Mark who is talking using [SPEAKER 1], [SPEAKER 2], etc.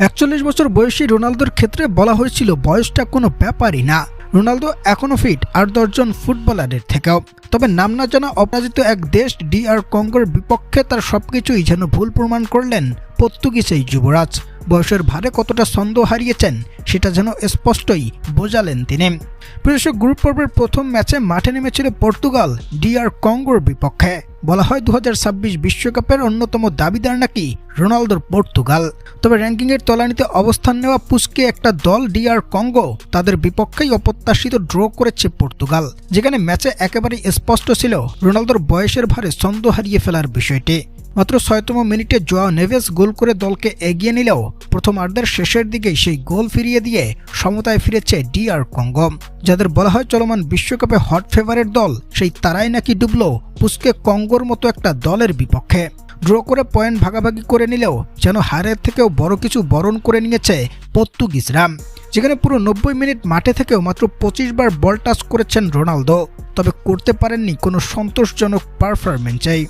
[SPEAKER 1] ৪১ বছর বয়সী রোনালদোর ক্ষেত্রে বলা হয়েছিল বয়সটা কোনো ব্যাপারই না, রোনালদো এখনও ফিট আর ১০ জন ফুটবলারের থেকেও। তবে নাম না জানা অপরাজিত এক দেশ DR কঙ্গোর বিপক্ষে তার সবকিছুই যেন ভুল প্রমাণ করলেন পর্তুগিজ এই যুবরাজ। বয়সের ভারে কতটা ছন্দ হারিয়েছেন সেটা যেন স্পষ্টই বোঝালেন তিনি। বিশেষ গ্রুপ পর্বের প্রথম ম্যাচে মাঠে নেমেছিল পর্তুগাল DR কঙ্গোর বিপক্ষে। বলা হয় ২০২৬ বিশ্বকাপের অন্যতম দাবিদার নাকি রোনালদোর পর্তুগাল। তবে র্যাঙ্কিংয়ের তলানিতে অবস্থান নেওয়া পুস্কে একটা দল DR কঙ্গো, তাদের বিপক্ষেই অপ্রত্যাশিত ড্র করেছে পর্তুগাল, যেখানে ম্যাচে একেবারেই স্পষ্ট ছিল রোনালদোর বয়সের ভারে ছন্দ হারিয়ে ফেলার বিষয়টি। মাত্র ৬তম মিনিটে জোয়াও নেভেস গোল করে দলকে এগিয়ে নিলেও প্রথমার্ধের শেষের দিকেই সেই গোল ফিরিয়ে দিয়ে সমতায় ফিরেছে DR কঙ্গো। যাদের বলা হয় চলমান বিশ্বকাপে হট ফেভারিট দল, সেই তারাই নাকি ডুবল পুস্কে কঙ্গোর মতো একটা দলের বিপক্ষে। ড্র করে পয়েন্ট ভাগাভাগি করে নিলেও যেন হারের থেকেও বড় কিছু বরণ করে নিয়েছে পর্তুগিজরা, যেখানে পুরো ৯০ মিনিট মাঠে থেকেও মাত্র ২৫ বার বল টাচ করেছেন রোনালদো, তবে করতে পারেননি কোনো সন্তোষজনক পারফরম্যান্সই।